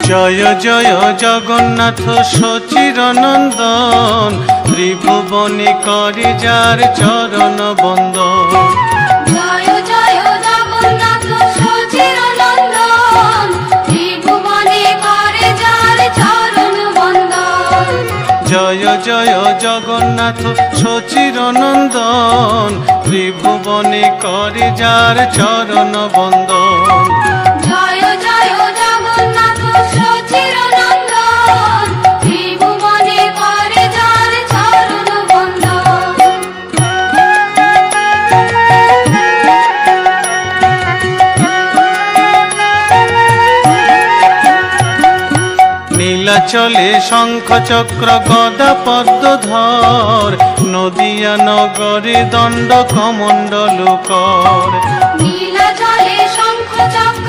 জয় জয় জগন্নাথ সচিরনন্দন, ত্রিভুবনে করে যার চরণ বন্দন। জয় জয় জগন্নাথ সচিরনন্দন, ত্রিভুবনে করে যার চরণ বন্দন। জয় জয় জগন্নাথ সচিরনন্দন, ত্রিভুবনে করে যার চরণ বন্দন। জয় জয় জগন্নাথ সচিরনন্দন, ত্রিভুবনে করে যার চরণ বন্দন। নীলাচলে শঙ্খ চক্র গদা পদ্মধর, নদিয়া নগরে দণ্ড কমণ্ডল কর। নীলাচলে শঙ্খ চক্র